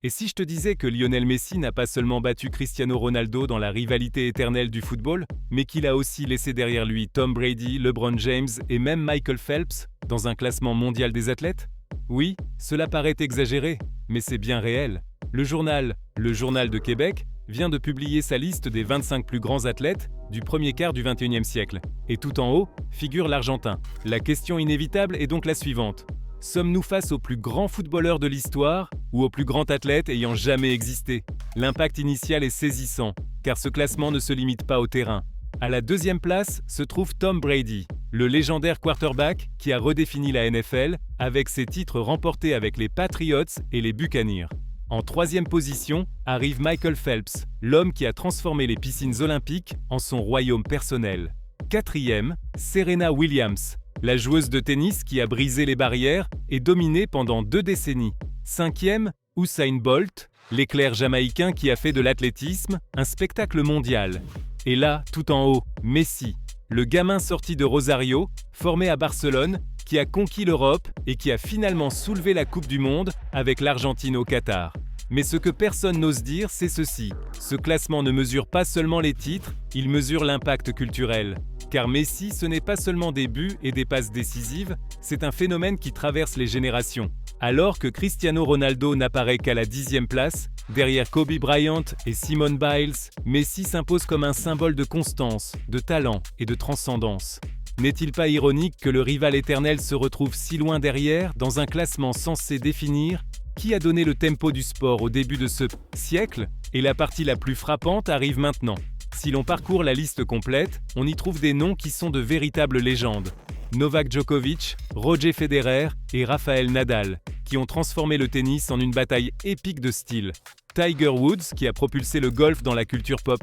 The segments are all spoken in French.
Et si je te disais que Lionel Messi n'a pas seulement battu Cristiano Ronaldo dans la rivalité éternelle du football, mais qu'il a aussi laissé derrière lui Tom Brady, LeBron James et même Michael Phelps dans un classement mondial des athlètes? Oui, cela paraît exagéré, mais c'est bien réel. Le journal de Québec vient de publier sa liste des 25 plus grands athlètes du premier quart du XXIe siècle. Et tout en haut figure l'Argentin. La question inévitable est donc la suivante. Sommes-nous face au plus grand footballeur de l'histoire ou au plus grand athlète ayant jamais existé? L'impact initial est saisissant, car ce classement ne se limite pas au terrain. À la deuxième place se trouve Tom Brady, le légendaire quarterback qui a redéfini la NFL avec ses titres remportés avec les Patriots et les Buccaneers. En troisième position arrive Michael Phelps, l'homme qui a transformé les piscines olympiques en son royaume personnel. Quatrième, Serena Williams, la joueuse de tennis qui a brisé les barrières et dominé pendant 2 décennies. Cinquième, Usain Bolt, l'éclair jamaïcain qui a fait de l'athlétisme un spectacle mondial. Et là, tout en haut, Messi, le gamin sorti de Rosario, formé à Barcelone, qui a conquis l'Europe et qui a finalement soulevé la Coupe du Monde avec l'Argentine au Qatar. Mais ce que personne n'ose dire, c'est ceci. Ce classement ne mesure pas seulement les titres, il mesure l'impact culturel. Car Messi, ce n'est pas seulement des buts et des passes décisives, c'est un phénomène qui traverse les générations. Alors que Cristiano Ronaldo n'apparaît qu'à la 10e place, derrière Kobe Bryant et Simone Biles, Messi s'impose comme un symbole de constance, de talent et de transcendance. N'est-il pas ironique que le rival éternel se retrouve si loin derrière, dans un classement censé définir qui a donné le tempo du sport au début de ce siècle? Et la partie la plus frappante arrive maintenant. Si l'on parcourt la liste complète, on y trouve des noms qui sont de véritables légendes. Novak Djokovic, Roger Federer et Rafael Nadal, qui ont transformé le tennis en une bataille épique de style. Tiger Woods, qui a propulsé le golf dans la culture pop.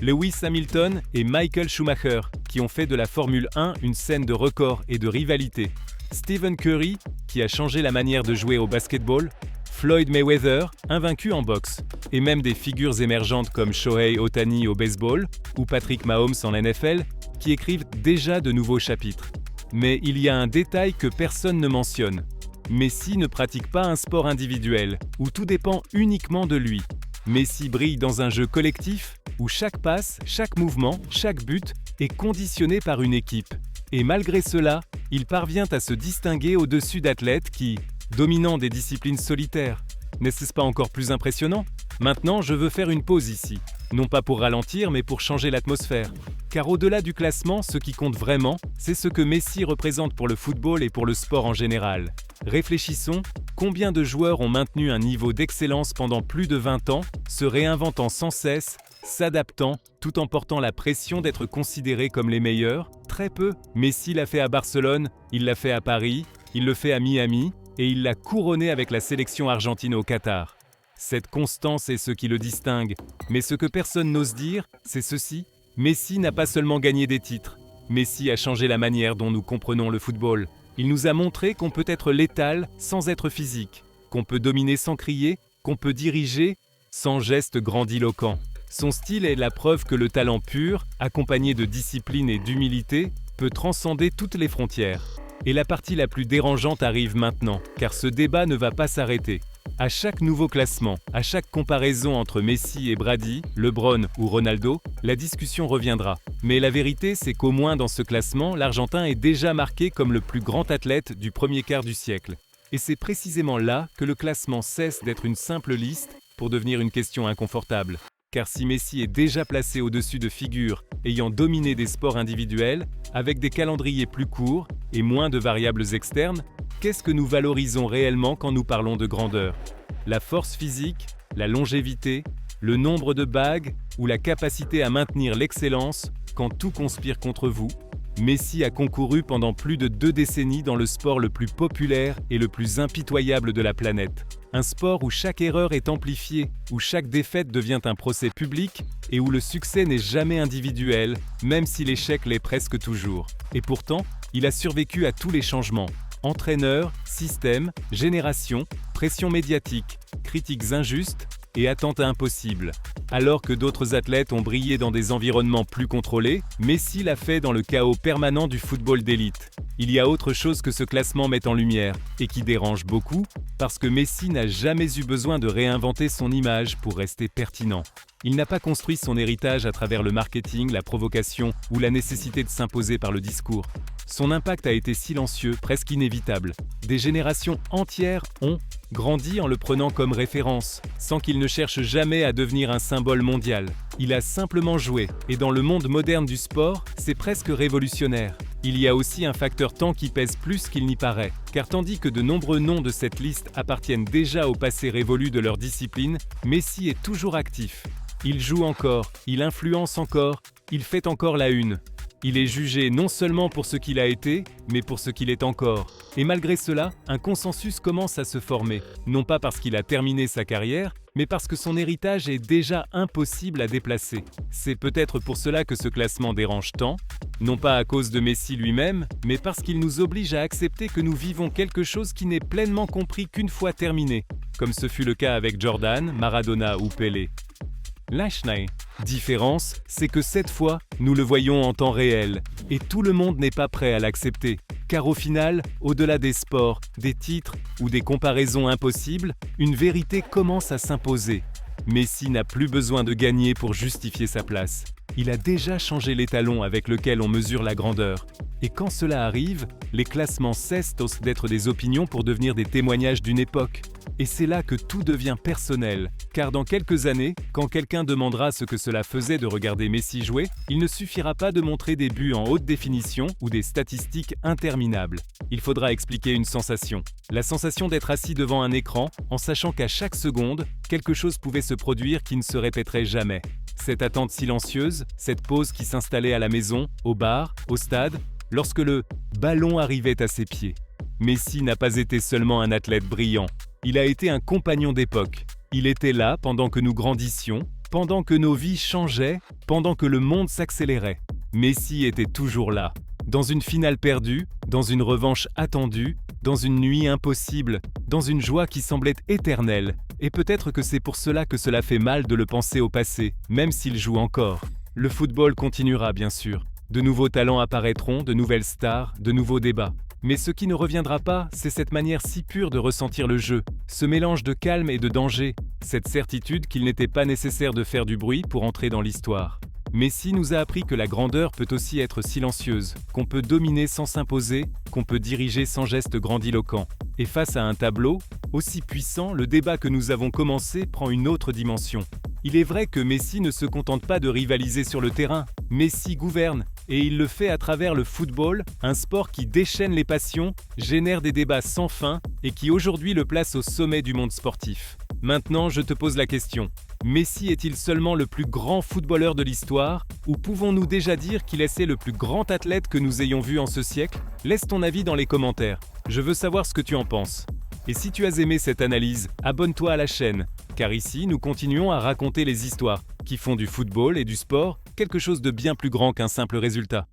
Lewis Hamilton et Michael Schumacher, qui ont fait de la Formule 1 une scène de record et de rivalité. Stephen Curry, qui a changé la manière de jouer au basketball. Floyd Mayweather, invaincu en boxe. Et même des figures émergentes comme Shohei Ohtani au baseball ou Patrick Mahomes en NFL, qui écrivent déjà de nouveaux chapitres. Mais il y a un détail que personne ne mentionne. Messi ne pratique pas un sport individuel, où tout dépend uniquement de lui. Messi brille dans un jeu collectif, où chaque passe, chaque mouvement, chaque but est conditionné par une équipe. Et malgré cela, il parvient à se distinguer au-dessus d'athlètes qui, dominant des disciplines solitaires. N'est-ce pas encore plus impressionnant? Maintenant, je veux faire une pause ici. Non pas pour ralentir, mais pour changer l'atmosphère. Car au-delà du classement, ce qui compte vraiment, c'est ce que Messi représente pour le football et pour le sport en général. Réfléchissons, combien de joueurs ont maintenu un niveau d'excellence pendant plus de 20 ans, se réinventant sans cesse, s'adaptant, tout en portant la pression d'être considérés comme les meilleurs? Très peu. Messi l'a fait à Barcelone, il l'a fait à Paris, il le fait à Miami, et il l'a couronné avec la sélection argentine au Qatar. Cette constance est ce qui le distingue, mais ce que personne n'ose dire, c'est ceci. Messi n'a pas seulement gagné des titres. Messi a changé la manière dont nous comprenons le football. Il nous a montré qu'on peut être létal sans être physique, qu'on peut dominer sans crier, qu'on peut diriger sans gestes grandiloquents. Son style est la preuve que le talent pur, accompagné de discipline et d'humilité, peut transcender toutes les frontières. Et la partie la plus dérangeante arrive maintenant, car ce débat ne va pas s'arrêter. À chaque nouveau classement, à chaque comparaison entre Messi et Brady, LeBron ou Ronaldo, la discussion reviendra. Mais la vérité, c'est qu'au moins dans ce classement, l'Argentin est déjà marqué comme le plus grand athlète du premier quart du siècle. Et c'est précisément là que le classement cesse d'être une simple liste pour devenir une question inconfortable. Car si Messi est déjà placé au-dessus de figures ayant dominé des sports individuels, avec des calendriers plus courts et moins de variables externes, qu'est-ce que nous valorisons réellement quand nous parlons de grandeur? La force physique, la longévité, le nombre de bagues ou la capacité à maintenir l'excellence quand tout conspire contre vous? Messi a concouru pendant plus de 2 décennies dans le sport le plus populaire et le plus impitoyable de la planète. Un sport où chaque erreur est amplifiée, où chaque défaite devient un procès public et où le succès n'est jamais individuel, même si l'échec l'est presque toujours. Et pourtant, il a survécu à tous les changements. Entraîneur, système, génération, pression médiatique, critiques injustes, et attentes impossibles. Alors que d'autres athlètes ont brillé dans des environnements plus contrôlés, Messi l'a fait dans le chaos permanent du football d'élite. Il y a autre chose que ce classement met en lumière, et qui dérange beaucoup, parce que Messi n'a jamais eu besoin de réinventer son image pour rester pertinent. Il n'a pas construit son héritage à travers le marketing, la provocation ou la nécessité de s'imposer par le discours. Son impact a été silencieux, presque inévitable. Des générations entières ont grandi en le prenant comme référence, sans qu'il ne cherche jamais à devenir un symbole mondial. Il a simplement joué, et dans le monde moderne du sport, c'est presque révolutionnaire. Il y a aussi un facteur temps qui pèse plus qu'il n'y paraît, car tandis que de nombreux noms de cette liste appartiennent déjà au passé révolu de leur discipline, Messi est toujours actif. Il joue encore, il influence encore, il fait encore la une. Il est jugé non seulement pour ce qu'il a été, mais pour ce qu'il est encore. Et malgré cela, un consensus commence à se former, non pas parce qu'il a terminé sa carrière, mais parce que son héritage est déjà impossible à déplacer. C'est peut-être pour cela que ce classement dérange tant, non pas à cause de Messi lui-même, mais parce qu'il nous oblige à accepter que nous vivons quelque chose qui n'est pleinement compris qu'une fois terminé, comme ce fut le cas avec Jordan, Maradona ou Pelé. La différence, c'est que cette fois, nous le voyons en temps réel, et tout le monde n'est pas prêt à l'accepter. Car au final, au-delà des sports, des titres ou des comparaisons impossibles, une vérité commence à s'imposer. Messi n'a plus besoin de gagner pour justifier sa place. Il a déjà changé l'étalon avec lequel on mesure la grandeur. Et quand cela arrive, les classements cessent d'être des opinions pour devenir des témoignages d'une époque. Et c'est là que tout devient personnel, car dans quelques années, quand quelqu'un demandera ce que cela faisait de regarder Messi jouer, il ne suffira pas de montrer des buts en haute définition ou des statistiques interminables. Il faudra expliquer une sensation. La sensation d'être assis devant un écran, en sachant qu'à chaque seconde, quelque chose pouvait se produire qui ne se répéterait jamais. Cette attente silencieuse, cette pause qui s'installait à la maison, au bar, au stade, lorsque le ballon arrivait à ses pieds. Messi n'a pas été seulement un athlète brillant, il a été un compagnon d'époque. Il était là pendant que nous grandissions, pendant que nos vies changeaient, pendant que le monde s'accélérait. Messi était toujours là. Dans une finale perdue, dans une revanche attendue, dans une nuit impossible, dans une joie qui semblait éternelle. Et peut-être que c'est pour cela que cela fait mal de le penser au passé, même s'il joue encore. Le football continuera bien sûr. De nouveaux talents apparaîtront, de nouvelles stars, de nouveaux débats. Mais ce qui ne reviendra pas, c'est cette manière si pure de ressentir le jeu, ce mélange de calme et de danger, cette certitude qu'il n'était pas nécessaire de faire du bruit pour entrer dans l'histoire. Messi nous a appris que la grandeur peut aussi être silencieuse, qu'on peut dominer sans s'imposer, qu'on peut diriger sans gestes grandiloquents. Et face à un tableau aussi puissant, le débat que nous avons commencé prend une autre dimension. Il est vrai que Messi ne se contente pas de rivaliser sur le terrain. Messi gouverne, et il le fait à travers le football, un sport qui déchaîne les passions, génère des débats sans fin et qui aujourd'hui le place au sommet du monde sportif. Maintenant, je te pose la question. Messi est-il seulement le plus grand footballeur de l'histoire, ou pouvons-nous déjà dire qu'il est le plus grand athlète que nous ayons vu en ce siècle? Laisse ton avis dans les commentaires. Je veux savoir ce que tu en penses. Et si tu as aimé cette analyse, abonne-toi à la chaîne, car ici, nous continuons à raconter les histoires qui font du football et du sport quelque chose de bien plus grand qu'un simple résultat.